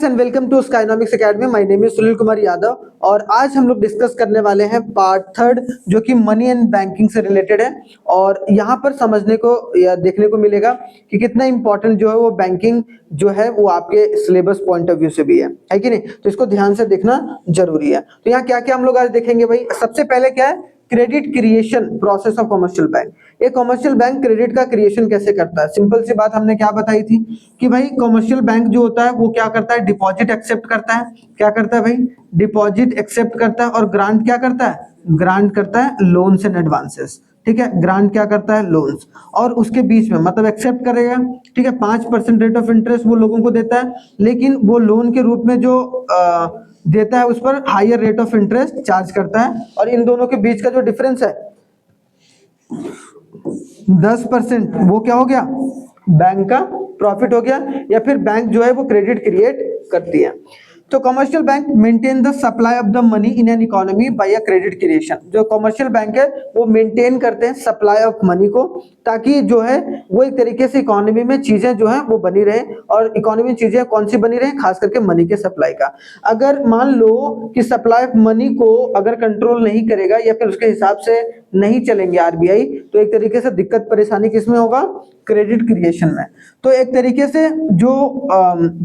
And welcome to Skynomics academy. My name is Sunil Kumar Yadav और आज हम लोग डिस्कस करने वाले हैं पार्ट थर्ड जो कि मनी एंड बैंकिंग से रिलेटेड है। और यहाँ पर समझने को या देखने को मिलेगा कि कितना इंपॉर्टेंट जो है वो बैंकिंग जो है वो आपके सिलेबस पॉइंट ऑफ व्यू से भी है कि नहीं। तो इसको ध्यान से देखना जरूरी है। तो यहाँ क्या क्या हम लोग आज देखेंगे भाई। सबसे पहले क्या है, credit creation process of commercial bank. एक कमर्शियल बैंक क्रेडिट का क्रिएशन कैसे करता है। सिंपल सी बात हमने क्या बताई थी कि भाई कमर्शियल बैंक जो होता है वो क्या करता है, डिपॉजिट एक्सेप्ट करता है। क्या करता है भाई, डिपॉजिट एक्सेप्ट करता है। और ग्रांट क्या करता है, ग्रांट करता है लोन्स एंड एडवांसेस। ठीक है, ग्रांट क्या करता है, लोन्स। और उसके बीच में मतलब एक्सेप्ट करेगा, ठीक है, 5% रेट ऑफ इंटरेस्ट वो लोगों को देता है, लेकिन वो लोन के रूप में जो देता है उस पर higher rate of interest charge करता है। और इन दोनों के बीच का जो डिफरेंस है 10%, वो क्या हो गया, बैंक का प्रॉफिट हो गया। या फिर बैंक जो है वो क्रेडिट क्रिएट करती है। तो commercial bank maintain the supply of the money in an economy bye a credit creation. जो कमर्शियल बैंक है वो मेंटेन करते हैं सप्लाई ऑफ मनी को, ताकि जो है वो एक तरीके से इकोनॉमी में चीजें जो है वो बनी रहे। और इकोनॉमी में चीजें कौन सी बनी रहे, खास करके मनी के सप्लाई का। अगर मान लो कि सप्लाई ऑफ मनी को अगर कंट्रोल नहीं करेगा या फिर उसके हिसाब से नहीं चलेंगे आरबीआई, तो एक तरीके से दिक्कत परेशानी किसमें होगा, क्रेडिट क्रिएशन में। तो एक तरीके से जो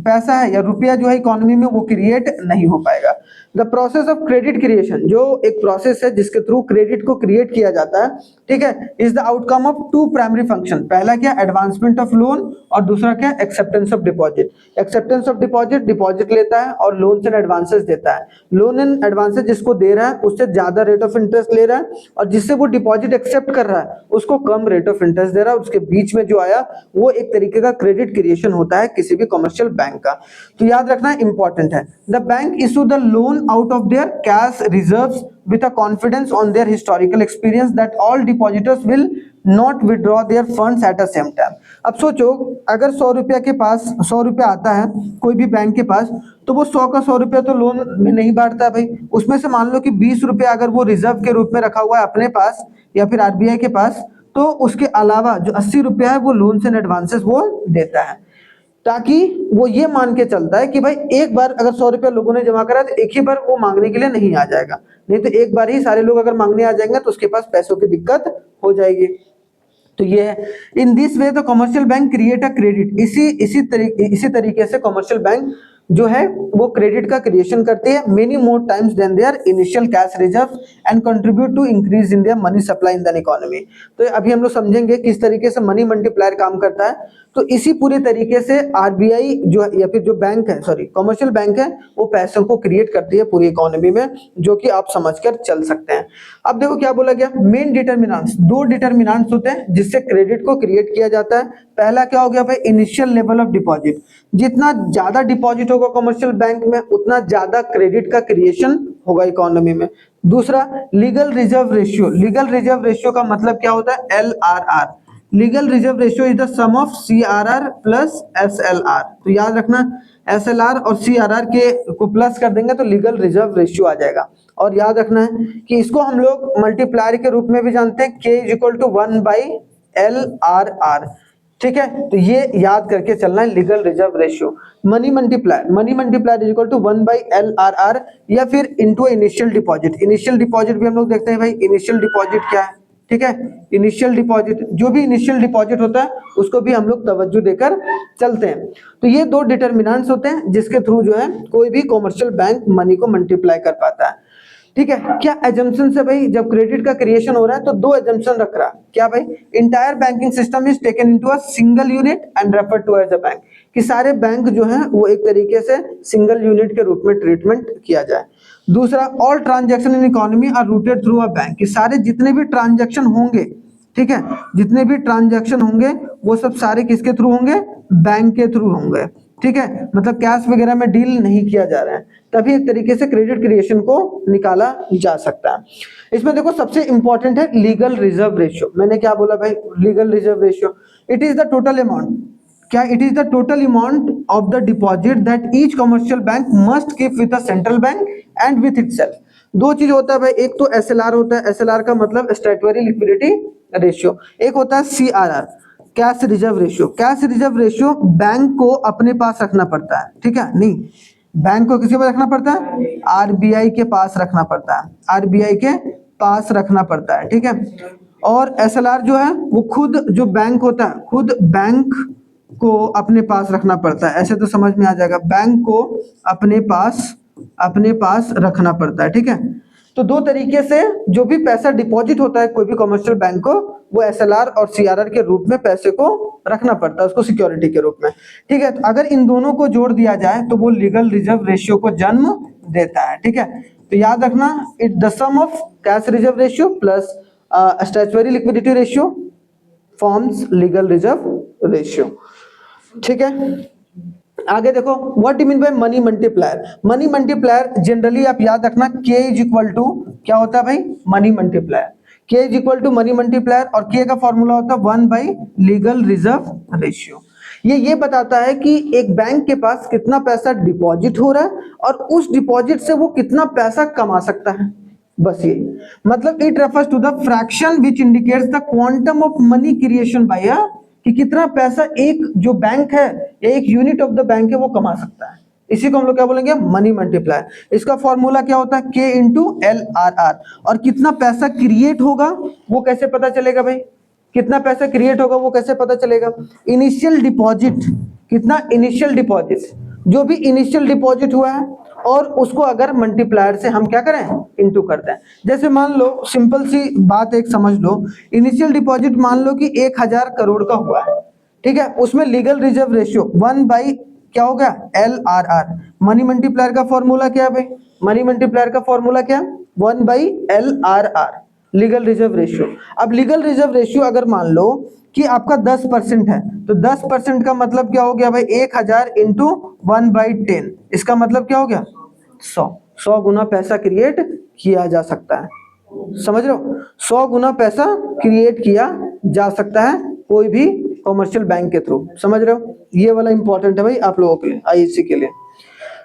पैसा है या रुपया जो है इकोनॉमी में वो क्रिएट नहीं हो पाएगा। The process of credit creation, जो एक प्रोसेस है जिसके थ्रू क्रेडिट को क्रिएट किया जाता है, ठीक है, is the outcome of two primary function. पहला क्या, एडवांसमेंट ऑफ लोन, और दूसरा क्या, acceptance of deposit. Acceptance of deposit, deposit लेता है और लोन्स एंड एडवांसेस देता है। लोन एंड एडवांसेस जिसको दे रहा है उससे ज्यादा रेट ऑफ इंटरेस्ट ले रहा है, और जिससे वो डिपॉजिट एक्सेप्ट कर रहा है उसको कम रेट ऑफ इंटरेस्ट दे रहा है। उसके बीच में जो आया वो एक तरीके का क्रेडिट क्रिएशन होता है किसी भी कमर्शियल बैंक का। तो याद रखना इंपॉर्टेंट है। The bank issue the loan out of their cash reserves with a confidence on their historical experience that all depositors will not withdraw their funds at the same time। अब सोचो, अगर 100 रुपया के पास 100 रुपया आता है कोई भी बैंक के पास, तो वो 100 का 100 रुपया तो लोन में नहीं बांटता भाई। उसमें से मान लो कि 20 रुपया अगर वो रिजर्व के रूप में रखा हुआ है अपने पास या फिर आरबीआई के पास, तो उसके अलावा जो 80 रुपया है वो लोन्स एंड एडवांसेस वो देता है, ताकि वो ये मान के चलता है कि भाई एक बार अगर 100 रुपया लोगों ने जमा करा तो एक ही बार वो मांगने के लिए नहीं आ जाएगा। नहीं तो एक बार ही सारे लोग अगर मांगने आ जाएंगे तो उसके पास पैसों की दिक्कत हो जाएगी। तो ये है, in this way the commercial bank create a credit. इसी तरीके से कमर्शियल बैंक जो है वो क्रेडिट का क्रिएशन करती है many more times than their initial cash reserve and contribute to increase in their money supply in the economy. तो अभी हम लोग समझेंगे किस तरीके से मनी मल्टीप्लायर काम करता है। तो इसी पूरी तरीके से आरबीआई जो या फिर जो बैंक है, सॉरी कमर्शियल बैंक है, वो पैसों को क्रिएट करती है पूरी इकोनॉमी में, जो कि आप समझकर चल सकते हैं। अब देखो क्या बोला गया, मेन डिटर्मिनेंट्स, दो डिटर्मिनेंट्स होते हैं जिससे क्रेडिट को क्रिएट किया जाता है। पहला क्या हो गया भाई, इनिशियल लेवल ऑफ डिपॉजिट। जितना ज्यादा डिपॉजिट होगा कमर्शियल बैंक में उतना ज्यादा क्रेडिट का क्रिएशन होगा इकोनॉमी में। दूसरा, legal reserve ratio. Legal reserve ratio का मतलब क्या होता है, LRR। Legal reserve ratio is the sum of CRR plus SLR। तो याद रखना, SLR और CRR के को प्लस कर देंगे तो लीगल रिजर्व रेशियो आ जाएगा। और याद रखना है कि इसको हम लोग मल्टीप्लायर के रूप में भी जानते हैं, K is equal to 1/LRR। ठीक है, तो ये याद करके चलना है, legal reserve ratio. Money multiplier is equal to 1/LRR या फिर into initial deposit. Initial deposit भी हम लोग देखते हैं भाई, इनिशियल डिपॉजिट क्या है, ठीक है। इनिशियल डिपॉजिट, जो भी इनिशियल डिपॉजिट होता है उसको भी हम लोग तवज्जो देकर चलते हैं। तो ये दो डिटर्मिनेंट्स होते हैं जिसके थ्रू जो है कोई भी कमर्शियल बैंक मनी को मल्टीप्लाई कर पाता है। ठीक है, क्या एजम्पशन है भाई, जब क्रेडिट का क्रिएशन हो रहा है तो दो एजम्पशन रख रहा है। क्या भाई, entire banking system is taken into a single unit and refer to as a bank. कि सारे बैंक जो हैं वो एक तरीके से सिंगल यूनिट के रूप में ट्रीटमेंट किया जाए। दूसरा, all transaction in economy are routed through a bank. कि सारे जितने भी ट्रांजैक्शन होंगे, ठीक है, जितने भी ट्रांजैक्शन होंगे वो सब सारे किसके थ्रू होंगे, बैंक के थ्रू होंगे। ठीक है, मतलब कैश वगैरह में डील नहीं किया जा रहा है, तभी एक तरीके से क्रेडिट क्रिएशन को निकाला जा सकता है। इसमें देखो सबसे इंपॉर्टेंट है लीगल रिजर्व रेशियो। मैंने क्या बोला भाई, legal reserve ratio, it is the total amount. क्या, it is the total amount of the deposit that each commercial bank must keep with the central bank and with itself. दो चीज होता है भाई, एक तो SLR होता है, SLR का मतलब स्टैट्यूटरी लिक्विडिटी रेशियो, एक होता है CRR। Cash reserve ratio, cash reserve ratio bank को अपने पास रखना पड़ता है, ठीक है, नहीं बैंक को किसी पास रखना पड़ता है, आरबीआई के पास रखना पड़ता है, आरबीआई के पास रखना पड़ता है, ठीक है। और एसएलआर जो है वो खुद जो बैंक होता है खुद बैंक को अपने पास रखना पड़ता है, ऐसे तो समझ में आ जाएगा, बैंक को अपने पास रखना पड़ता है, ठीक है। तो दो तरीके से जो भी पैसा डिपॉजिट होता है कोई भी कमर्शियल बैंक को, वो एसएलआर और सीआरआर के रूप में पैसे को रखना पड़ता है, उसको सिक्योरिटी के रूप में, ठीक है। तो अगर इन दोनों को जोड़ दिया जाए तो वो लीगल रिजर्व रेशियो को जन्म देता है, ठीक है। तो याद रखना, it the sum of cash reserve ratio plus statutory liquidity ratio forms legal reserve ratio, ठीक है। आगे देखो, what you mean by money multiplier. Money multiplier generally आप याद रखना K इज इक्वल टू क्या होता है भाई, money multiplier, K is equal to money multiplier, और K का फॉर्मूला होता है 1 बाई लीगल रिजर्व रेशियो। ये बताता है कि एक बैंक के पास कितना पैसा डिपॉजिट हो रहा है और उस डिपॉजिट से वो कितना पैसा कमा सकता है, बस ये मतलब it refers to the fraction which indicates the quantum of money creation by कि कितना पैसा एक जो बैंक है या एक यूनिट ऑफ द बैंक है वो कमा सकता है, इसी को हम लोग क्या बोलेंगे, मनी मल्टीप्लायर। इसका फॉर्मूला क्या होता है, K इंटू LRR। और कितना पैसा क्रिएट होगा वो कैसे पता चलेगा भाई, कितना पैसा क्रिएट होगा वो कैसे पता चलेगा, इनिशियल डिपॉजिट, कितना इनिशियल डिपॉजिट, जो भी इनिशियल डिपॉजिट हुआ है और उसको अगर मल्टीप्लायर से हम क्या करें, इनटू करते हैं। जैसे मान लो सिंपल सी बात एक समझ लो, इनिशियल डिपॉजिट मान लो कि 1000 करोड़ का हुआ है, ठीक है, उसमें लीगल रिजर्व रेशियो 1 बाई क्या हो गया, LRR। मनी मल्टीप्लायर का फॉर्मूला क्या है भाई, मनी मल्टीप्लायर का फॉर्मूला क्या है, 1 by LRR, legal reserve ratio. अब लीगल रिजर्व रेशियो अगर मान लो कि आपका 10% है तो 10% का मतलब क्या हो गया भाई, 1000 इंटू 1 बाई 10, इसका मतलब क्या हो गया, 100 गुना पैसा क्रिएट किया जा सकता है, समझ रहे हो, 100 गुना पैसा क्रिएट किया जा सकता है कोई भी कॉमर्शियल बैंक के थ्रू, समझ रहे हो, ये वाला इंपॉर्टेंट है भाई आप लोगों के लिए, आईएससी के लिए।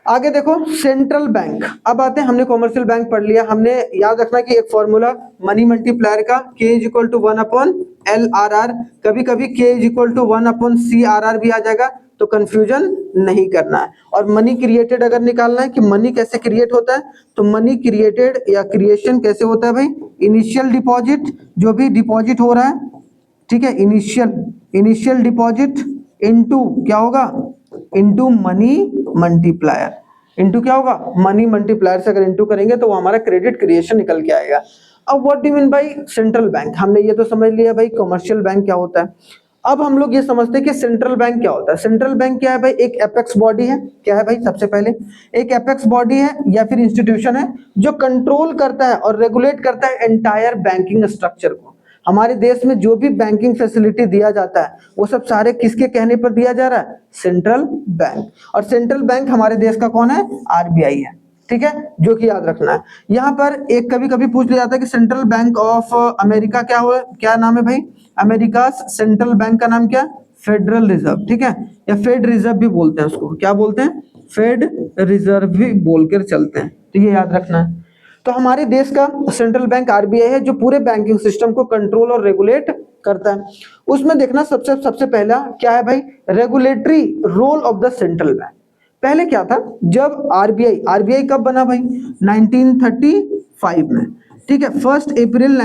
आगे देखो सेंट्रल बैंक, अब आते हैं, हमने कॉमर्शियल बैंक पढ़ लिया, हमने याद रखना कि एक फॉर्मूला मनी मल्टीप्लायर का K is equal to 1 upon LRR, कभी कभी K is equal to 1 upon CRR भी आ जाएगा, तो कंफ्यूजन नहीं करना है। और मनी क्रिएटेड अगर निकालना है कि मनी कैसे क्रिएट होता है, तो मनी क्रिएटेड या क्रिएशन कैसे होता है भाई, इनिशियल डिपॉजिट, जो भी डिपॉजिट हो रहा है, ठीक है, इनिशियल डिपॉजिट इनटू क्या होगा, इनटू मनी मल्टीप्लायर, इनटू क्या होगा, मनी मल्टीप्लायर से अगर इनटू करेंगे तो वो हमारा क्रेडिट क्रिएशन निकल के आएगा। अब what do mean by central bank, हमने ये तो समझ लिया भाई कमर्शियल बैंक क्या होता है। अब हम लोग ये समझते हैं कि सेंट्रल बैंक क्या होता है। सेंट्रल बैंक क्या है भाई, एक एपेक्स बॉडी है, क्या है भाई, सबसे पहले एक एपेक्स बॉडी है या फिर इंस्टीट्यूशन है जो कंट्रोल करता है और रेगुलेट करता है एंटायर बैंकिंग स्ट्रक्चर को। हमारे देश में जो भी बैंकिंग फैसिलिटी दिया जाता है वो सब सारे किसके कहने पर दिया जा रहा है, सेंट्रल बैंक। और सेंट्रल बैंक हमारे देश का कौन है, आरबीआई है, ठीक है, जो कि याद रखना है। यहाँ पर एक कभी कभी पूछ लिया जाता है कि सेंट्रल बैंक ऑफ अमेरिका क्या हो, क्या नाम है भाई, अमेरिका सेंट्रल बैंक का नाम क्या, फेडरल रिजर्व, ठीक है, या फेड रिजर्व भी बोलते हैं उसको, क्या बोलते हैं, फेड रिजर्व भी बोलकर चलते हैं, तो ये याद रखना है। तो हमारे देश का सेंट्रल बैंक आरबीआई है जो पूरे बैंकिंग सिस्टम को कंट्रोल और रेगुलेट करता है। उसमें देखना सबसे पहला क्या है भाई, regulatory role of the central bank. पहले क्या था, जब आरबीआई कब बना भाई, 1935 में, ठीक है, 1 अप्रैल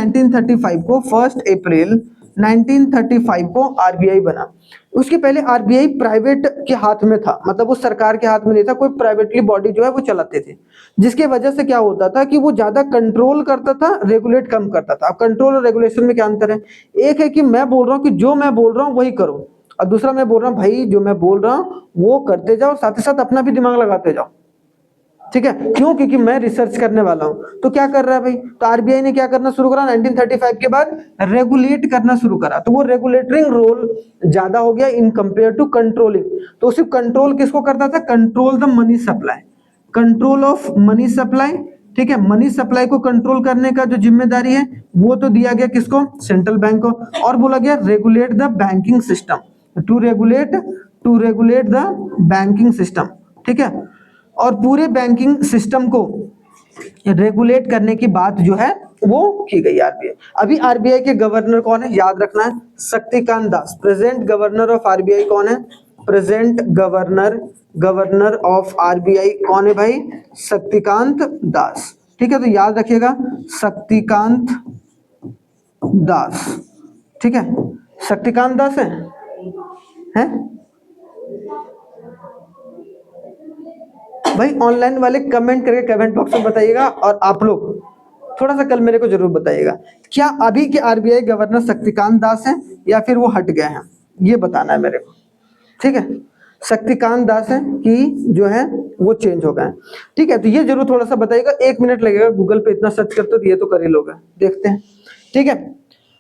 1935 को आरबीआई बना। उसके पहले आरबीआई प्राइवेट के हाथ में था, मतलब वो सरकार के हाथ में नहीं था, कोई प्राइवेटली बॉडी जो है वो चलाते थे, जिसके वजह से क्या होता था कि वो ज्यादा कंट्रोल करता था, रेगुलेट कम करता था। अब कंट्रोल और रेगुलेशन में क्या अंतर है, एक है कि मैं बोल रहा हूँ कि जो मैं बोल रहा हूँ वही करो, और दूसरा मैं बोल रहा हूँ भाई जो मैं बोल रहा हूँ वो करते जाओ, साथ ही साथ अपना भी दिमाग लगाते जाओ, ठीक है, क्यों, क्योंकि मैं रिसर्च करने वाला हूं। तो क्या कर रहा है भाई, तो आरबीआई ने क्या करना शुरू करा, 1935 के बाद रेगुलेट करना शुरू करा, तो वो रेगुलेटरिंग रोल ज्यादा हो गया इन कंपेयर टू कंट्रोलिंग। तो सिर्फ कंट्रोल किसको करता था, control the money supply, control of money supply, ठीक है, मनी सप्लाई को कंट्रोल करने का जो जिम्मेदारी है वो तो दिया गया किसको, सेंट्रल बैंक को। और बोला गया regulate the banking system, to regulate the banking system, ठीक है। और पूरे बैंकिंग सिस्टम को रेगुलेट करने की बात जो है वो की गई आरबीआई। अभी आरबीआई के गवर्नर कौन है, याद रखना है, Shaktikanta Das. Present governor of RBI कौन है, प्रेजेंट गवर्नर ऑफ आरबीआई कौन है भाई, शक्तिकांत दास। ठीक है, तो याद रखिएगा शक्तिकांत दास। ठीक है, शक्तिकांत दास है? भाई ऑनलाइन वाले कमेंट करके कमेंट बॉक्स में बताइएगा, और आप लोग थोड़ा सा कल मेरे को जरूर बताइएगा, क्या अभी के आरबीआई गवर्नर शक्तिकांत दास हैं या फिर वो हट गए हैं, ये बताना है मेरे को। ठीक है, शक्तिकांत दास हैं कि जो है वो चेंज हो गए हैं। ठीक है, तो ये जरूर थोड़ा सा बताइएगा, 1 मिनट लगेगा, गूगल पे इतना सर्च करते हो ये तो कर ही लोगे, देखते हैं। ठीक है,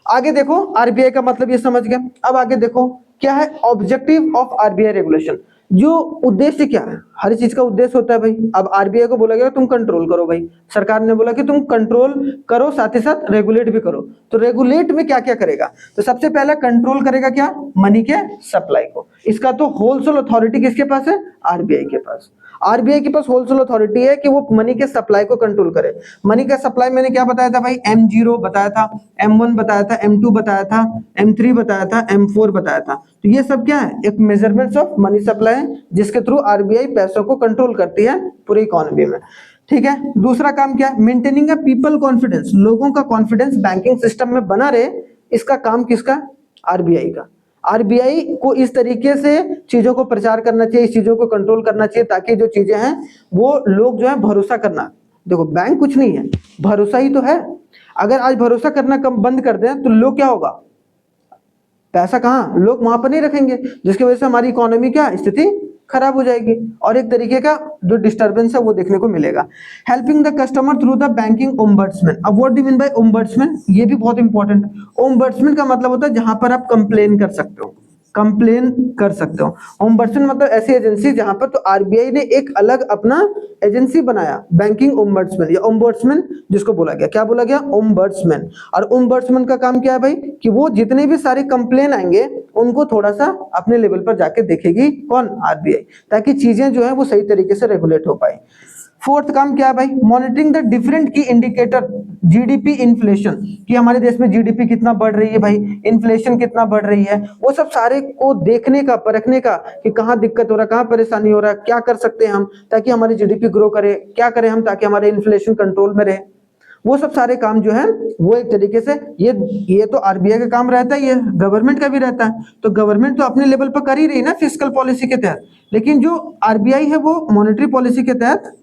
आगे देखो, आरबीआई का मतलब ये समझ गए। अब आगे देखो क्या है ऑब्जेक्टिव ऑफ आरबीआई रेगुलेशन, जो उद्देश्य क्या है, हर चीज का उद्देश्य होता है भाई। अब आरबीआई को बोला गया तुम कंट्रोल करो भाई, सरकार ने बोला कि तुम कंट्रोल करो साथ ही साथ रेगुलेट भी करो। तो रेगुलेट में क्या क्या करेगा, तो सबसे पहला कंट्रोल करेगा क्या, मनी के सप्लाई को। इसका तो होलसेल अथॉरिटी किसके पास है, आरबीआई के पास। आरबीआई के पास होलसेल अथॉरिटी है कि वो मनी के सप्लाई को कंट्रोल करे। मनी का सप्लाई मैंने क्या बताया था भाई, M0 बताया था, M1 बताया था, M2 बताया था, M3 बताया था, M4 बताया था। तो ये सब क्या है, एक मेजरमेंट्स ऑफ मनी सप्लाई है, जिसके थ्रू आरबीआई पैसों को कंट्रोल करती है पूरी इकोनॉमी में। ठीक है, दूसरा काम क्या है, मेंटेनिंग अ पीपल कॉन्फिडेंस, लोगों का कॉन्फिडेंस बैंकिंग सिस्टम में बना रहे, इसका काम किसका, आरबीआई का। आरबीआई को इस तरीके से चीजों को प्रचार करना चाहिए, इस चीजों को कंट्रोल करना चाहिए, ताकि जो चीजें हैं वो लोग जो है भरोसा करना। देखो बैंक कुछ नहीं है, भरोसा ही तो है। अगर आज भरोसा करना कम बंद कर दें तो लोग क्या होगा, पैसा कहाँ, लोग वहां पर नहीं रखेंगे, जिसकी वजह से हमारी इकोनॉमी क्या स्थिति खराब हो जाएगी, और एक तरीके का जो डिस्टर्बेंस है वो देखने को मिलेगा। Helping the customer through the banking ombudsman. अब what do mean by ombudsman, ये भी बहुत इंपॉर्टेंट है। ओम्बड्समैन का मतलब होता है जहां पर आप कंप्लेन कर सकते हो, कंप्लेन कर सकते हो। ओम्बड्समैन मतलब ऐसी एजेंसी जहां पर, तो आरबीआई ने एक अलग अपना एजेंसी बनाया, बैंकिंग ओम्बड्समैन या ओम्बड्समैन जिसको बोला गया, क्या बोला गया, ओम्बड्समैन। और ओम्बड्समैन का काम क्या है भाई, कि वो जितने भी सारे कंप्लेन आएंगे उनको थोड़ा सा अपने लेवल पर जाके देखेगी, कौन, आरबीआई, ताकि चीजें जो है वो सही तरीके से रेगुलेट हो पाए। फोर्थ काम क्या है भाई, मॉनिटरिंग द डिफरेंट की इंडिकेटर, जीडीपी इन्फ्लेशन, कि हमारे देश में जीडीपी कितना बढ़ रही है भाई, इन्फ्लेशन कितना बढ़ रही है, वो सब सारे को देखने का, परखने का, कि कहाँ दिक्कत हो रहा है, कहाँ परेशानी हो रहा है, क्या कर सकते हैं हम ताकि हमारी जीडीपी ग्रो करे, क्या करें हम ताकि हमारे इन्फ्लेशन कंट्रोल में रहे। वो सब सारे काम जो है वो एक तरीके से ये तो आरबीआई का काम रहता है, ये गवर्नमेंट का भी रहता है। तो गवर्नमेंट तो अपने लेवल पर कर ही रही है ना फिस्कल पॉलिसी के तहत, लेकिन जो आरबीआई है वो मॉनेटरी पॉलिसी के तहत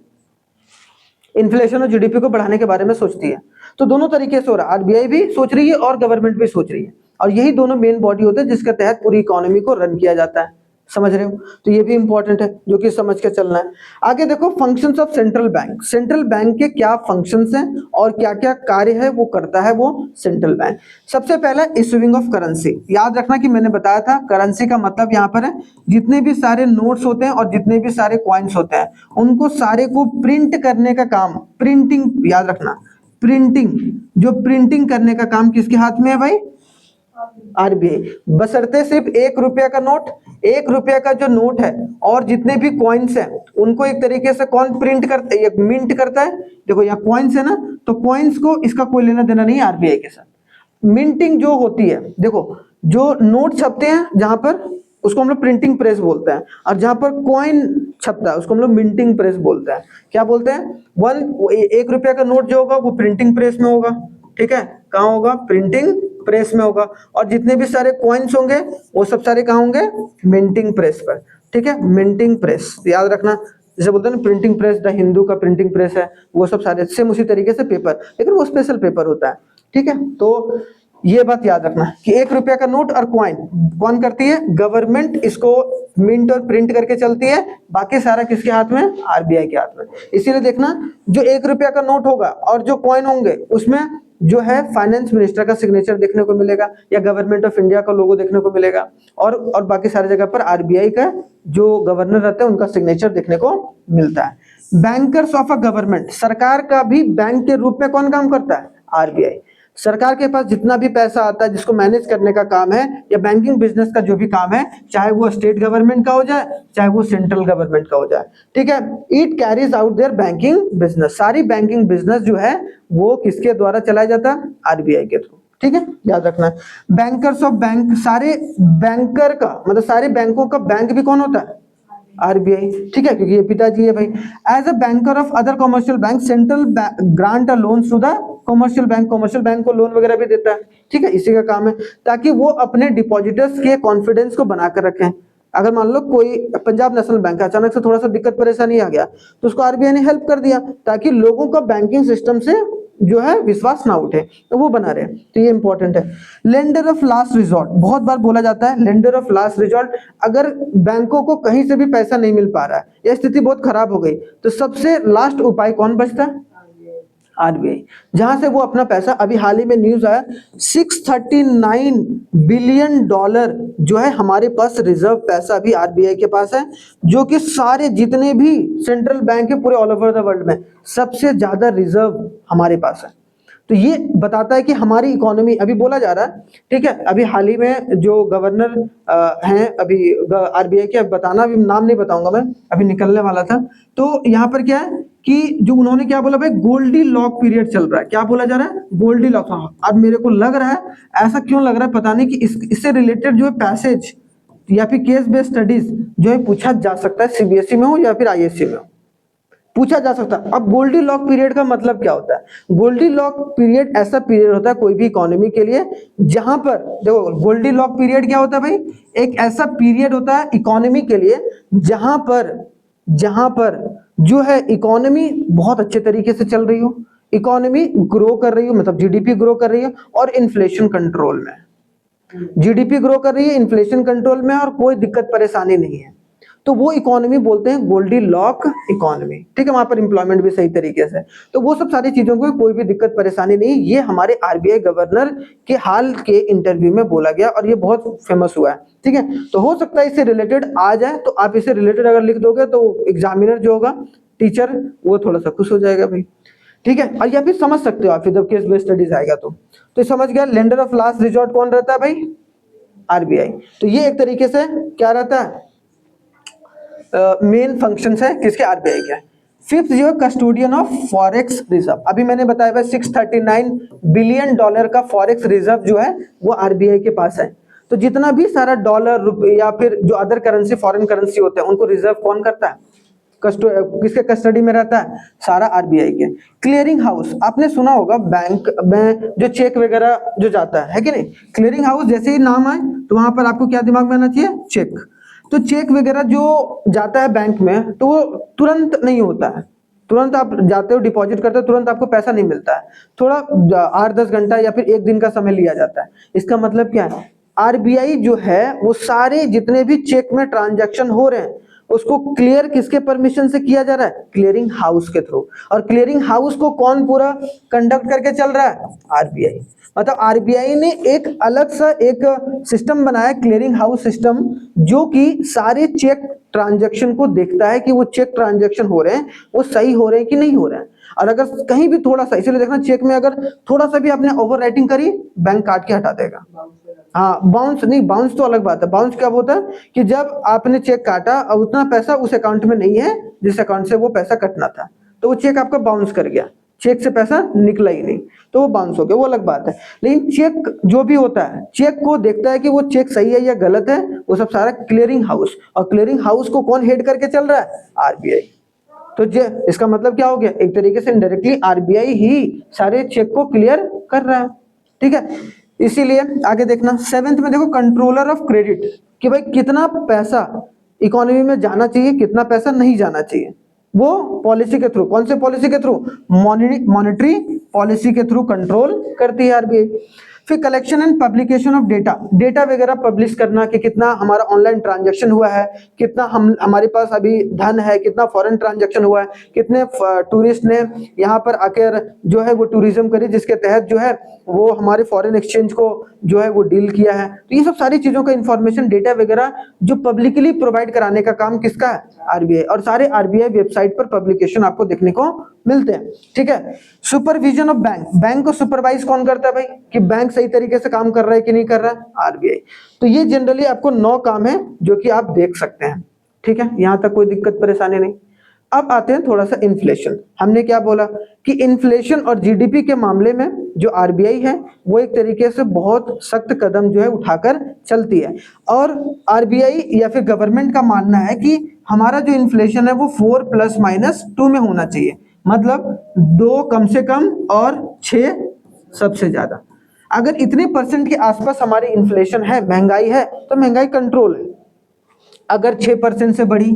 इन्फ्लेशन और जीडीपी को बढ़ाने के बारे में सोचती है। तो दोनों तरीके से हो रहा है, आरबीआई भी सोच रही है और गवर्नमेंट भी सोच रही है, और यही दोनों मेन बॉडी होते हैं जिसके तहत पूरी इकोनॉमी को रन किया जाता है। समझ रहे हो, तो ये भी इंपॉर्टेंट है जो कि समझ के चलना है। आगे देखो functions of central bank, central bank के क्या फंक्शंस हैं और क्या क्या कार्य है वो करता है वो सेंट्रल बैंक। सबसे पहला इशूइंग ऑफ करेंसी, याद रखना कि मैंने बताया था करेंसी का मतलब यहाँ पर है जितने भी सारे नोट्स होते हैं और जितने भी सारे कॉइन्स होते हैं उनको सारे को प्रिंट करने का काम, प्रिंटिंग, याद रखना प्रिंटिंग, जो प्रिंटिंग करने का काम किसके हाथ में है भाई, आरबीआई। बशर्ते सिर्फ 1 रुपया का नोट, 1 रुपया का जो नोट है और जितने भी कॉइन्स हैं उनको एक तरीके से कौन प्रिंट करता है, मिंट करता है। देखो यहाँ कॉइन्स है ना, तो कॉइन्स को इसका कोई लेना देना नहीं है आरबीआई के साथ। मिंटिंग जो होती है, देखो जो नोट छपते हैं जहां पर उसको हम लोग प्रिंटिंग प्रेस बोलते हैं, और जहां पर कॉइन छपता है उसको हम लोग मिंटिंग प्रेस बोलते हैं। क्या बोलते हैं, 1 रुपया का नोट जो होगा वो प्रिंटिंग प्रेस में होगा, ठीक है, कहाँ होगा, प्रिंटिंग प्रेस में होगा, और जितने भी सारे कॉइन्स होंगे वो सब सारे कहाँ होंगे, मिंटिंग प्रेस पर, ठीक है, मिंटिंग प्रेस याद रखना। जैसे बोलते हैं ना प्रिंटिंग प्रेस, द हिंदू का प्रिंटिंग प्रेस है, वो सब सारे सेम उसी तरीके से पेपर, लेकिन वो स्पेशल पेपर होता है, ठीक है। तो ये बात याद रखना कि 1 रुपया का नोट और कॉइन कौन करती है, गवर्नमेंट इसको मिंट और प्रिंट करके चलती है, बाकी सारा किसके हाथ में, आरबीआई के हाथ में। इसीलिए देखना जो 1 रुपया का नोट होगा और जो कॉइन होंगे उसमें जो है फाइनेंस मिनिस्टर का सिग्नेचर देखने को मिलेगा या गवर्नमेंट ऑफ इंडिया का लोगो देखने को मिलेगा, और बाकी सारी जगह पर आरबीआई का जो गवर्नर रहते हैं उनका सिग्नेचर देखने को मिलता है। बैंकर्स ऑफ अ गवर्नमेंट, सरकार का भी बैंक के रूप में कौन काम करता है, आरबीआई। सरकार के पास जितना भी पैसा आता है जिसको मैनेज करने का काम है या बैंकिंग बिजनेस का जो भी काम है, चाहे वो स्टेट गवर्नमेंट का हो जाए चाहे वो सेंट्रल गवर्नमेंट का हो जाए, ठीक है, it carries out their banking business. सारी बैंकिंग बिजनेस जो है वो किसके द्वारा चलाया जाता है? आरबीआई के थ्रू, ठीक है, याद रखना है। बैंकर्स ऑफ बैंक, सारे बैंकर का मतलब सारे बैंकों का बैंक भी कौन होता है? आरबीआई, ठीक है, क्योंकि ये पिताजी है भाई। As a banker of other commercial bank, central grant a loan to the commercial bank को लोन वगैरह भी देता है, ठीक है, इसी का काम है, ताकि वो अपने डिपॉजिटर्स के कॉन्फिडेंस को बनाकर रखें। अगर मान लो कोई पंजाब नेशनल बैंक है, अचानक से थोड़ा सा दिक्कत परेशानी आ गया तो उसको आरबीआई ने हेल्प कर दिया ताकि लोगों का बैंकिंग सिस्टम से जो है विश्वास ना उठे, तो वो बना रहे, तो ये इंपॉर्टेंट है। लेंडर ऑफ लास्ट रिजॉर्ट, बहुत बार बोला जाता है लेंडर ऑफ लास्ट रिजॉर्ट। अगर बैंकों को कहीं से भी पैसा नहीं मिल पा रहा है या स्थिति बहुत खराब हो गई तो सबसे लास्ट उपाय कौन बचता है? आरबीआई, जहां से वो अपना पैसा, अभी हाल ही में न्यूज आया 639 बिलियन डॉलर जो है हमारे पास रिजर्व पैसा अभी आरबीआई के पास है, जो कि सारे जितने भी सेंट्रल बैंक है पूरे ऑल ओवर द वर्ल्ड में सबसे ज्यादा रिजर्व हमारे पास है। तो ये बताता है कि हमारी इकोनॉमी, अभी बोला जा रहा है, ठीक है, अभी हाल ही में जो गवर्नर हैं अभी आरबीआई के, अब बताना, अभी नाम नहीं बताऊंगा मैं, अभी निकलने वाला था, तो यहाँ पर क्या है कि जो उन्होंने क्या बोला भाई, गोल्डी लॉक पीरियड चल रहा है। क्या बोला जा रहा है? गोल्डी लॉक। हाँ, अब मेरे को लग रहा है, ऐसा क्यों लग रहा है पता नहीं, कि इससे रिलेटेड जो है पैसेज या फिर केस बेस्ड स्टडीज जो है पूछा जा सकता है, सीबीएसई में हो या फिर आईएससी में हो, पूछा जा सकता है। अब गोल्डी लॉक पीरियड का मतलब क्या होता है? गोल्डी लॉक पीरियड ऐसा पीरियड होता है कोई भी इकोनॉमी के लिए जहां पर, देखो गोल्डी लॉक पीरियड क्या होता है भाई, एक ऐसा पीरियड होता है इकोनॉमी के लिए जहां पर जो है इकोनॉमी बहुत अच्छे तरीके से चल रही हो, इकोनॉमी ग्रो कर रही हो, मतलब जीडीपी ग्रो कर रही है और इन्फ्लेशन कंट्रोल में, जीडीपी ग्रो कर रही है, इन्फ्लेशन कंट्रोल में और कोई दिक्कत परेशानी नहीं है, तो वो इकोनॉमी बोलते हैं गोल्डी लॉक इकोनॉमी, ठीक है, वहां पर इंप्लॉयमेंट भी सही तरीके से, तो वो सब सारी चीजों को कोई भी दिक्कत परेशानी नहीं। ये हमारे आरबीआई गवर्नर के हाल के इंटरव्यू में बोला गया और ये बहुत फेमस हुआ है, ठीक है, तो हो सकता है इससे रिलेटेड आ जाए, तो आप इससे रिलेटेड अगर लिख दोगे तो एग्जामिनर जो होगा, टीचर, वो थोड़ा सा खुश हो जाएगा भाई, ठीक है, और या फिर समझ सकते हो आप जब केस बेस्ड स्टडीज आएगा तो समझ गया लेंडर ऑफ लास्ट रिजॉर्ट कौन रहता है भाई? आरबीआई। तो ये एक तरीके से क्या रहता है, मेन फंक्शंस है किसके? आरबीआई के। फिफ्थ जो है कस्टोडियन ऑफ फॉरेक्स रिजर्व, अभी मैंने बताया था 639 बिलियन डॉलर का फॉरेक्स रिजर्व जो है वो आरबीआई के पास है। तो जितना भी सारा डॉलर, रुपये या फिर जो अदर करेंसी, फॉरेन करेंसी होते हैं, उनको रिजर्व कौन करता है? किसके कस्टडी में रहता है? सारा आरबीआई के। क्लियरिंग हाउस, आपने सुना होगा बैंक में जो चेक वगैरह जो जाता है कि नहीं, क्लियरिंग हाउस जैसे ही नाम आए तो वहां पर आपको क्या दिमाग में आना चाहिए? चेक। तो चेक वगैरह जो जाता है बैंक में तो वो तुरंत नहीं होता है, तुरंत आप जाते हो डिपॉजिट करते हो तुरंत आपको पैसा नहीं मिलता है, थोड़ा 8-10 घंटा या फिर एक दिन का समय लिया जाता है। इसका मतलब क्या है? आरबीआई जो है वो सारे जितने भी चेक में ट्रांजैक्शन हो रहे हैं उसको क्लियर किसके परमिशन से किया जा रहा है? क्लियरिंग हाउस के थ्रू। और क्लियरिंग हाउस को कौन पूरा कंडक्ट करके चल रहा है? आरबीआई। मतलब आरबीआई ने एक अलग सा एक सिस्टम बनाया, क्लियरिंग हाउस सिस्टम, जो कि सारे चेक ट्रांजैक्शन को देखता है कि वो चेक ट्रांजैक्शन हो रहे हैं वो सही हो रहे हैं कि नहीं हो रहे हैं। और अगर कहीं भी थोड़ा सा, इसलिए देखना चेक में अगर थोड़ा सा भी आपने ओवर राइटिंग करी, बैंक काट के हटा देगा। हाँ, बाउंस नहीं, बाउंस तो अलग बात है। बाउंस क्या होता है कि जब आपने चेक काटा और उतना पैसा उस अकाउंट में नहीं है जिस अकाउंट से वो पैसा कटना था, तो वो चेक आपका बाउंस कर गया, चेक से पैसा निकला ही नहीं, तो वो बाउंस हो गया, वो अलग बात है। लेकिन चेक जो भी होता है, चेक को देखता है कि वो चेक सही है या गलत है, वो सब सारा क्लियरिंग हाउस। और क्लियरिंग हाउस को कौन हेड करके चल रहा है? आरबीआई। तो इसका मतलब क्या हो गया? एक तरीके से डायरेक्टली आरबीआई ही सारे चेक को क्लियर कर रहा है, ठीक है। इसीलिए आगे देखना 7th में देखो कंट्रोलर ऑफ क्रेडिट, कि भाई कितना पैसा इकोनॉमी में जाना चाहिए, कितना पैसा नहीं जाना चाहिए, वो पॉलिसी के थ्रू, कौन से पॉलिसी के थ्रू? मॉनेटरी पॉलिसी के थ्रू कंट्रोल करती है आरबीआई। फिर collection and publication of data, data वगैरह पब्लिश करना कि कितना हमारा ऑनलाइन ट्रांजैक्शन हुआ है, कितना हमारे पास अभी धन है, कितना फॉरेन ट्रांजैक्शन हुआ है, कितने टूरिस्ट ने यहाँ पर आकर जो है वो टूरिज्म करी जिसके तहत जो है वो हमारे फॉरेन एक्सचेंज को जो है वो डील किया है। तो ये सब सारी चीजों का इंफॉर्मेशन, डेटा वगैरह जो पब्लिकली प्रोवाइड कराने का काम किसका है? आरबीआई। और सारे आरबीआई वेबसाइट पर पब्लिकेशन आपको देखने को मिलते हैं, ठीक है। सुपरविजन ऑफ बैंक, बैंक को सुपरवाइज कौन करता है भाई, कि बैंक सही तरीके से काम कर रहा है कि नहीं कर रहा है, आरबीआई। तो ये जनरली आपको 9 काम है जो कि आप देख सकते हैं, ठीक है, यहां तक कोई दिक्कत परेशानी नहीं। अब आते हैं थोड़ा सा इन्फ्लेशन। हमने क्या बोला कि इन्फ्लेशन और जीडीपी के मामले में जो आरबीआई है वो एक तरीके से बहुत सख्त कदम जो है उठाकर चलती है, और आरबीआई या फिर गवर्नमेंट का मानना है कि हमारा जो इन्फ्लेशन है वो 4 ± 2 में होना चाहिए, मतलब 2 कम से कम और 6 सबसे ज्यादा। अगर इतने परसेंट के आसपास हमारी इन्फ्लेशन है, महंगाई है, तो महंगाई कंट्रोल है। अगर 6% से बढ़ी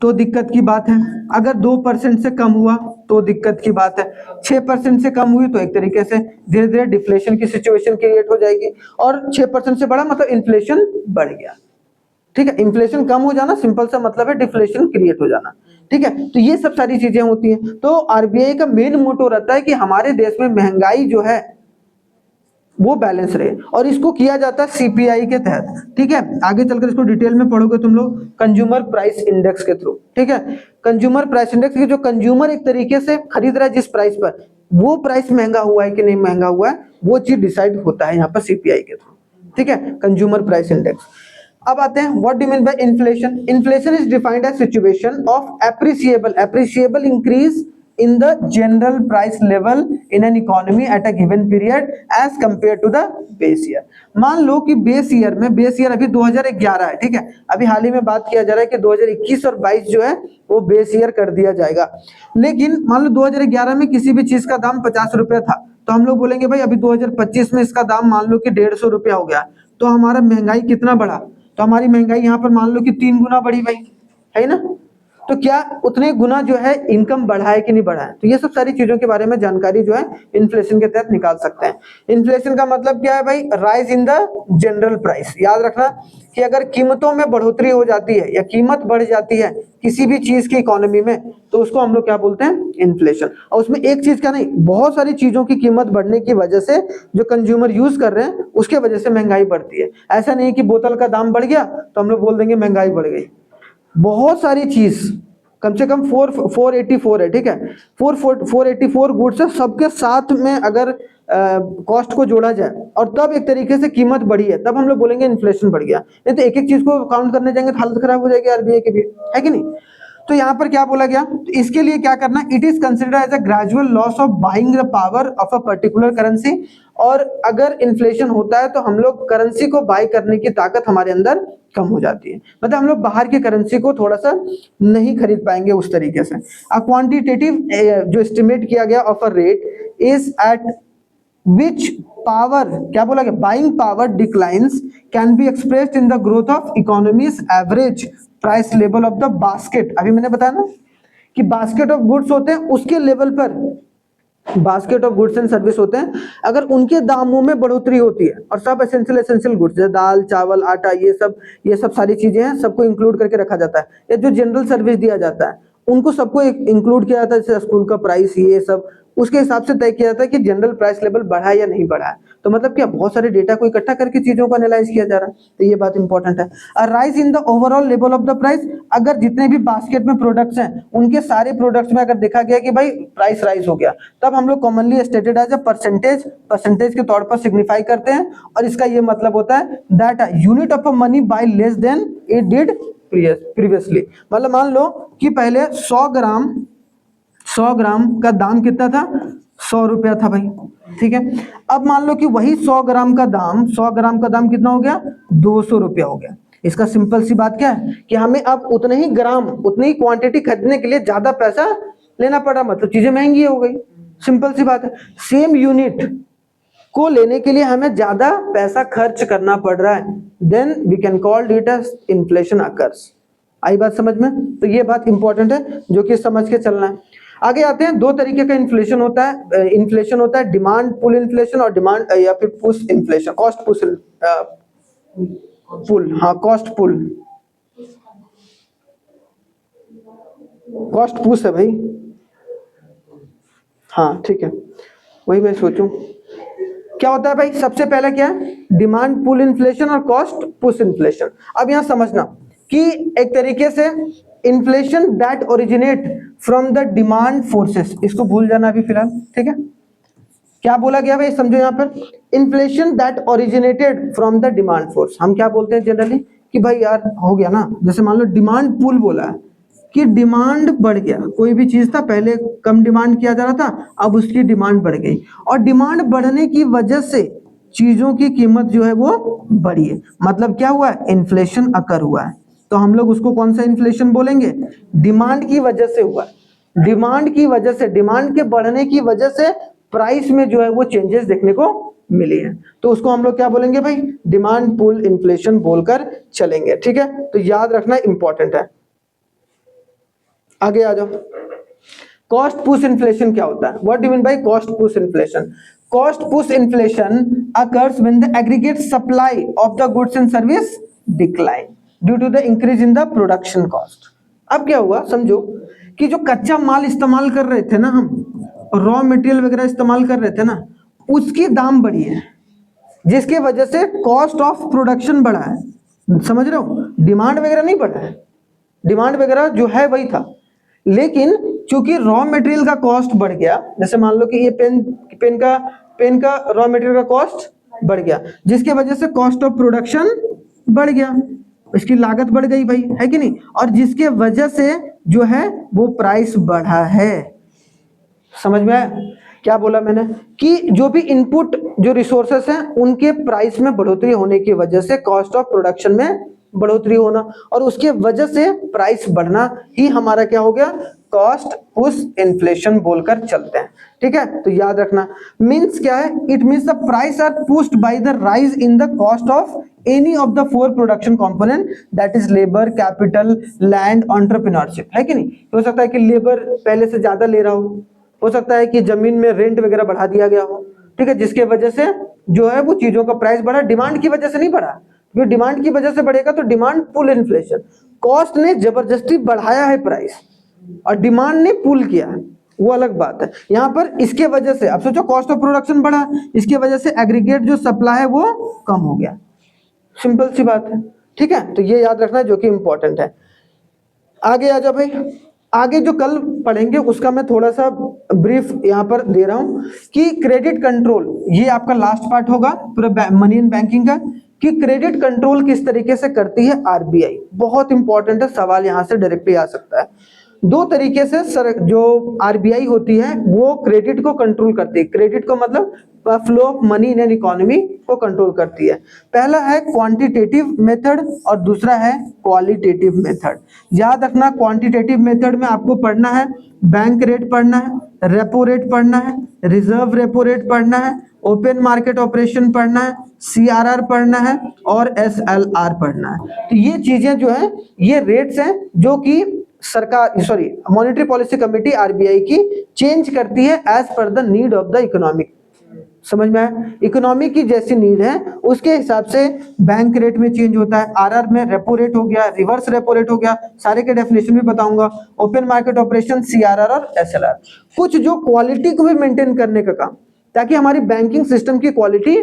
तो दिक्कत की बात है, अगर 2% से कम हुआ तो दिक्कत की बात है, 6% से कम हुई तो एक तरीके से धीरे धीरे डिफ्लेशन की सिचुएशन क्रिएट हो जाएगी, और 6% से बढ़ा मतलब इन्फ्लेशन बढ़ गया, ठीक है। इन्फ्लेशन कम हो जाना सिंपल सा मतलब है डिफ्लेशन क्रिएट हो जाना, ठीक है। तो ये सब सारी चीजें होती हैं। तो आरबीआई का मेन मोटो रहता है कि हमारे देश में महंगाई जो है वो बैलेंस रहे, और इसको किया जाता है सीपीआई के तहत, ठीक है। आगे चलकर इसको डिटेल में पढ़ोगे तुम लोग कंज्यूमर प्राइस इंडेक्स के थ्रू, ठीक है। कंज्यूमर प्राइस इंडेक्स की जो कंज्यूमर एक तरीके से खरीद रहा है जिस प्राइस पर, वो प्राइस महंगा हुआ है कि नहीं महंगा हुआ है, वो चीज डिसाइड होता है यहाँ पर सीपीआई के थ्रू, ठीक है, कंज्यूमर प्राइस इंडेक्स। अब आते हैं what do mean by inflation. Inflation is defined as situation of appreciable increase in the general price level in an economy at a given period as compared to the base year। मान लो कि base year अभी 2011 है, ठीक है। अभी हाल ही में बात किया जा रहा है कि 2021 और 22 जो है वो बेस ईयर कर दिया जाएगा, लेकिन मान लो 2011 में किसी भी चीज का दाम 50 रुपया था, तो हम लोग बोलेंगे भाई अभी 2025 में इसका दाम मान लो कि 150 रुपया हो गया, तो हमारा महंगाई कितना बढ़ा, तो हमारी महंगाई यहाँ पर मान लो कि 3 गुना बढ़ी भाई, है ना। तो क्या उतने गुना जो है इनकम बढ़ा है कि नहीं बढ़ा है, तो ये सब सारी चीजों के बारे में जानकारी जो है इन्फ्लेशन के तहत निकाल सकते हैं। इन्फ्लेशन का मतलब क्या है भाई, rise in the general price. याद रखना कि अगर कीमतों में बढ़ोतरी हो जाती है या कीमत बढ़ जाती है किसी भी चीज की इकोनॉमी में, तो उसको हम लोग क्या बोलते हैं, इन्फ्लेशन। और उसमें एक चीज का नहीं, बहुत सारी चीजों की कीमत बढ़ने की वजह से जो कंज्यूमर यूज कर रहे हैं उसके वजह से महंगाई बढ़ती है। ऐसा नहीं कि बोतल का दाम बढ़ गया तो हम लोग बोल देंगे महंगाई बढ़ गई। बहुत सारी चीज, कम से कम 484 है, ठीक है, 484 गुड्स है, सबके साथ में अगर कॉस्ट को जोड़ा जाए और तब एक तरीके से कीमत बढ़ी है, तब हम लोग बोलेंगे इन्फ्लेशन बढ़ गया। नहीं तो एक एक चीज को काउंट करने जाएंगे तो हालत खराब हो जाएगी आरबीआई की भी, है कि नहीं। तो यहाँ पर क्या बोला गया, तो इसके लिए क्या करना, it is considered as a gradual loss of buying the power of a particular currency. और अगर इन्फ्लेशन होता है तो हम लोग करेंसी को बाय करने की ताकत हमारे अंदर कम हो जाती है, मतलब हम लोग बाहर की करेंसी को थोड़ा सा नहीं खरीद पाएंगे उस तरीके से। अ क्वांटिटेटिव जो एस्टिमेट किया गया of a rate is eight which power, क्या बोला गया, buying power declines can be expressed in the growth of economies average price level of the basket. अभी मैंने बताया ना कि बास्केट ऑफ गुड्स होते हैं, उसके लेवल पर basket of goods and service होते हैं, अगर उनके दामों में बढ़ोतरी होती है, और सब एसेंशियल गुड्स जैसे दाल चावल आटा ये सब सारी चीजें हैं, सबको इंक्लूड करके रखा जाता है। या जो जनरल सर्विस दिया जाता है उनको सबको इंक्लूड किया जाता है, जैसे स्कूल का प्राइस, ये सब उसके हिसाब से तय किया जाता है कि जनरल प्राइस लेवल बढ़ा है या नहीं बढ़ा है। तो मतलब क्या, बहुत सारे डेटा को इकट्ठा करके चीजों को एनालाइज किया जा रहा है, तो ये बात इंपॉर्टेंट है। A rise in the overall level of the price, अगर जितने भी बास्केट में प्रोडक्ट्स हैं उनके सारे प्रोडक्ट्स में अगर देखा गया कि भाई प्राइस राइज हो गया, तब हम लोग commonly stated as a percentage के तौर पर सिग्निफाई करते हैं, और इसका ये मतलब होता है that unit of a money by less than it did previously. मतलब मान लो कि पहले 100 ग्राम का दाम कितना था, 100 रुपया था भाई, ठीक है। अब मान लो कि वही 100 ग्राम का दाम कितना हो गया, 200 रुपया हो गया। इसका सिंपल सी बात क्या है कि हमें अब उतने ही ग्राम, उतनी ही क्वांटिटी खरीदने के लिए ज्यादा पैसा लेना पड़ा, मतलब चीजें महंगी हो गई। सिंपल सी बात है, सेम यूनिट को लेने के लिए हमें ज्यादा पैसा खर्च करना पड़ रहा है, then we can call it as inflation occurs. आई बात समझ में, तो ये बात इंपॉर्टेंट है जो कि समझ के चलना है। आगे आते हैं, दो तरीके का इन्फ्लेशन होता है, डिमांड पुल इन्फ्लेशन और डिमांड या फिर पुश इन्फ्लेशन, कॉस्ट पुश है भाई, हाँ ठीक है, वही मैं सोचूं क्या होता है भाई। सबसे पहले क्या है, डिमांड पुल इन्फ्लेशन और कॉस्ट पुश इन्फ्लेशन। अब यहां समझना कि एक तरीके से inflation that originate from the demand forces, इसको भूल जाना अभी फिलहाल, ठीक है। क्या बोला गया भाई समझो यहाँ पर, inflation that originated from the demand force. हम क्या बोलते हैं जनरली कि भाई यार हो गया ना, जैसे मान लो डिमांड पुल बोला है कि डिमांड बढ़ गया, कोई भी चीज था पहले कम डिमांड किया जा रहा था, अब उसकी डिमांड बढ़ गई, और डिमांड बढ़ने की वजह से चीजों की कीमत जो है वो बढ़ी है, मतलब क्या हुआ है, इन्फ्लेशन अकर हुआ है। तो हम लोग उसको कौन सा इन्फ्लेशन बोलेंगे, डिमांड की वजह से हुआ, डिमांड की वजह से, डिमांड के बढ़ने की वजह से प्राइस में जो है वो चेंजेस देखने को मिली है, तो उसको हम लोग क्या बोलेंगे भाई, डिमांड पुल इन्फ्लेशन बोलकर चलेंगे, ठीक है। तो याद रखना इंपॉर्टेंट है। आगे आ जाओ, कॉस्ट पुश इन्फ्लेशन क्या होता है, what do mean by cost push inflation. Cost push inflation occurs when the aggregate supply of the goods and service decline due to the increase in the production cost. अब क्या हुआ समझो कि जो कच्चा माल इस्तेमाल कर रहे थे ना, हम रॉ मटेरियल वगैरह इस्तेमाल कर रहे थे ना, उसकी दाम बढ़ी है, जिसके वजह से कॉस्ट ऑफ प्रोडक्शन बढ़ा है। समझ रहे हो, डिमांड वगैरह नहीं बढ़ा है, डिमांड वगैरह जो है वही था, लेकिन चूंकि रॉ मटेरियल का कॉस्ट बढ़ गया, जैसे मान लो कि ये पेन का रॉ मटेरियल का कॉस्ट बढ़ गया, जिसके वजह से कॉस्ट ऑफ प्रोडक्शन बढ़ गया, इसकी लागत बढ़ गई भाई, है कि नहीं, और जिसके वजह से जो है वो प्राइस बढ़ा है। समझ में आया क्या बोला मैंने, कि जो भी इनपुट जो रिसोर्सेस हैं उनके प्राइस में बढ़ोतरी होने की वजह से कॉस्ट ऑफ प्रोडक्शन में बढ़ोतरी होना, और उसके वजह से प्राइस बढ़ना ही हमारा क्या हो गया, कॉस्ट पुश इन्फ्लेशन बोलकर चलते हैं, ठीक है। तो याद रखना मींस क्या है, it means the price are pushed by the rise in the cost of any of the four production component, that is labour, capital, land, entrepreneurship, है कि नहीं। हो सकता है कि लेबर पहले से ज्यादा ले रहा हो सकता है कि जमीन में रेंट वगैरह बढ़ा दिया गया हो, ठीक है, जिसके वजह से जो है वो चीजों का प्राइस बढ़ा, डिमांड की वजह से नहीं बढ़ा, क्योंकि डिमांड की वजह से बढ़ेगा तो डिमांड पुल इन्फ्लेशन, कॉस्ट ने जबरदस्ती बढ़ाया है प्राइस और डिमांड ने पुल किया है, वो अलग बात है। यहाँ पर इसके वजह से अब सोचो कॉस्ट ऑफ प्रोडक्शन बढ़ा, इसके वजह से एग्रीगेट जो सप्लाई है वो कम हो गया, सिंपल सी बात है, ठीक है। तो ये याद रखना जो कि इंपॉर्टेंट है। आगे आ जाओ भाई, आगे जो कल पढ़ेंगे उसका मैं थोड़ा सा ब्रीफ यहाँ पर दे रहा हूँ कि क्रेडिट कंट्रोल, ये आपका लास्ट पार्ट होगा पूरा मनी इन बैंकिंग का, कि क्रेडिट कंट्रोल किस तरीके से करती है आरबीआई। बहुत इंपॉर्टेंट है, सवाल यहाँ से डायरेक्टली आ सकता है। दो तरीके से सर जो आरबीआई होती है वो क्रेडिट को कंट्रोल करती है, क्रेडिट को मतलब flow of money in an economy को कंट्रोल करती है। पहला है क्वांटिटेटिव मेथड और दूसरा है क्वालिटेटिव मेथड। याद रखना क्वांटिटेटिव मेथड में आपको पढ़ना है बैंक रेट पढ़ना है, रेपो रेट पढ़ना है, रिजर्व रेपो रेट पढ़ना है, ओपन मार्केट ऑपरेशन पढ़ना है, सीआरआर पढ़ना है और एसएलआर पढ़ना है। तो ये चीजें जो है ये रेट्स हैं जो कि सरकार मॉनेटरी पॉलिसी कमेटी आरबीआई की चेंज करती है as per the need of the economic. समझ में आया, इकोनॉमी की जैसी नीड है उसके हिसाब से बैंक रेट में चेंज होता है। आरआर में रेपो रेट हो गया, रिवर्स रेपो रेट हो गया, सारे के डेफिनेशन भी बताऊंगा, ओपन मार्केट ऑपरेशन, सीआरआर और एसएलआर। कुछ जो क्वालिटी को भी मेंटेन करने का काम, ताकि हमारी बैंकिंग सिस्टम की क्वालिटी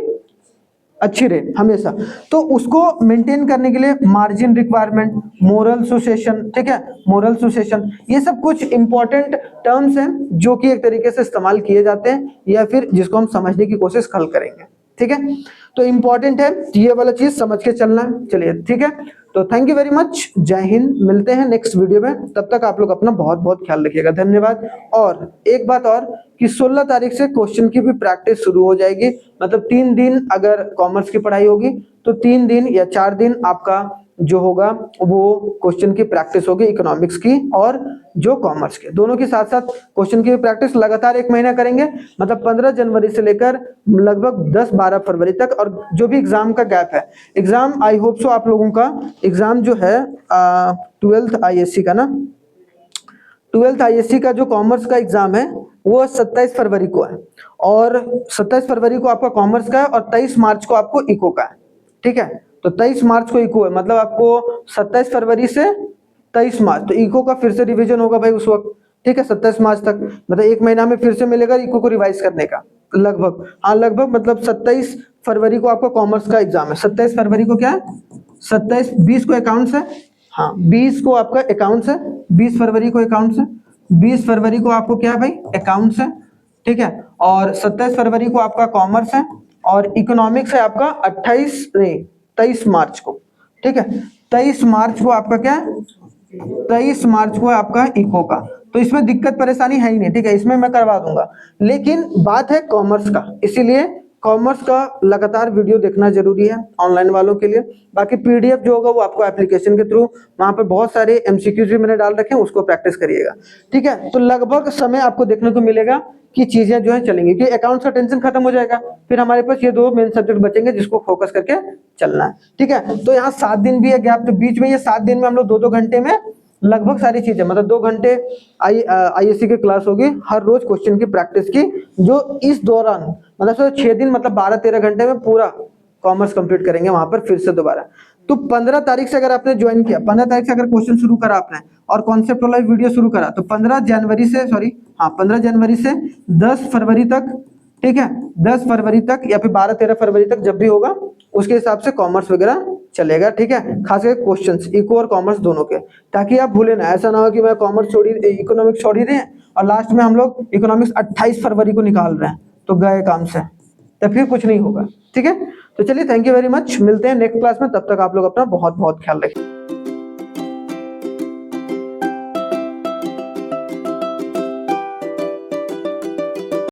अच्छी रहे हमेशा, तो उसको मेंटेन करने के लिए मार्जिन रिक्वायरमेंट, मोरल सुसेशन, ठीक है, मोरल सुसेशन, ये सब कुछ इंपॉर्टेंट टर्म्स हैं जो कि एक तरीके से इस्तेमाल किए जाते हैं या फिर जिसको हम समझने की कोशिश कल करेंगे, ठीक है। तो इंपॉर्टेंट है ये वाला चीज समझ के चलना है। चलिए ठीक है, तो थैंक यू वेरी मच, जय हिंद, मिलते हैं नेक्स्ट वीडियो में, तब तक आप लोग अपना बहुत बहुत ख्याल रखिएगा, धन्यवाद। और एक बात और कि 16 तारीख से क्वेश्चन की भी प्रैक्टिस शुरू हो जाएगी, मतलब 3 दिन अगर कॉमर्स की पढ़ाई होगी तो 3 दिन या 4 दिन आपका जो होगा वो क्वेश्चन की प्रैक्टिस होगी, इकोनॉमिक्स की और जो कॉमर्स के, दोनों के साथ साथ क्वेश्चन की प्रैक्टिस लगातार 1 महीना करेंगे, मतलब 15 जनवरी से लेकर लगभग 10-12 फरवरी तक। और जो भी एग्जाम का गैप है, एग्जाम आई होप सो आप लोगों का एग्जाम जो है 12th आईएससी का ना, 12th आईएससी का जो कॉमर्स का एग्जाम है वो 27 फरवरी को है, और 27 फरवरी को आपका कॉमर्स का है और 23 मार्च को आपको इको का है, ठीक है। तो 23 मार्च को इको है, मतलब आपको 27 फरवरी से 23 मार्च, तो इको का फिर से रिवीजन होगा भाई उस वक्त, ठीक है, 27 मार्च तक, मतलब 1 महीना में फिर से मिलेगा इको को रिवाइज करने का लगभग, हाँ लगभग, मतलब 27 फरवरी को आपका कॉमर्स का एग्जाम है। 27 फरवरी को क्या है, 20 को अकाउंट्स है, हाँ 20 को आपका अकाउंट्स है, 20 फरवरी को अकाउंट्स है, 20 फरवरी को आपको क्या है भाई, अकाउंट्स है, ठीक है। और 27 फरवरी को आपका कॉमर्स है, और इकोनॉमिक्स है आपका 23 मार्च को, ठीक है। 23 मार्च को आपका क्या है, 23 मार्च को है आपका इको का। तो इसमें दिक्कत परेशानी है ही नहीं, ठीक है, इसमें मैं करवा दूंगा। लेकिन बात है कॉमर्स का, इसीलिए कॉमर्स का लगातार वीडियो देखना जरूरी है ऑनलाइन वालों के लिए। बाकी पीडीएफ जो होगा वो आपको एप्लीकेशन के थ्रू, वहां पर बहुत सारे एमसीक्यूज भी मैंने डाल रखे हैं, उसको प्रैक्टिस करिएगा, ठीक है। तो लगभग समय आपको देखने को मिलेगा कि चीजें जो है चलेंगी, कि अकाउंट्स का टेंशन खत्म हो जाएगा, फिर हमारे पास ये 2 मेन सब्जेक्ट बचेंगे जिसको फोकस करके चलना है, ठीक है। तो यहाँ 7 दिन भी है गैप, तो बीच में ये 7 दिन में हम लोग 2-2 घंटे में लगभग सारी चीजें, मतलब 2 घंटे आईएससी की क्लास होगी, हर रोज क्वेश्चन की प्रैक्टिस की, जो इस दौरान मतलब 6 दिन मतलब 12-13 घंटे में पूरा कॉमर्स कंप्लीट करेंगे वहां पर फिर से दोबारा। तो 15 तारीख से अगर आपने ज्वाइन किया, 15 तारीख से अगर क्वेश्चन शुरू करा आपने और कॉन्सेप्ट वाला वीडियो शुरू करा, तो 15 जनवरी से 10 फरवरी तक, ठीक है, 10 फरवरी तक या फिर 12-13 फरवरी तक जब भी होगा उसके हिसाब से कॉमर्स वगैरह चलेगा, ठीक है। खास करके क्वेश्चंस इको और कॉमर्स दोनों के, ताकि आप भूले ना, ऐसा ना हो कि मैं कॉमर्स छोड़ इकोनॉमिक्स छोड़ ही रहे हैं और लास्ट में हम लोग इकोनॉमिक्स 28 फरवरी को निकाल रहे हैं, तो गए काम से, तो फिर कुछ नहीं होगा, ठीक है। तो चलिए, थैंक यू वेरी मच, मिलते हैं नेक्स्ट क्लास में, तब तक आप लोग अपना बहुत बहुत ख्याल रखें।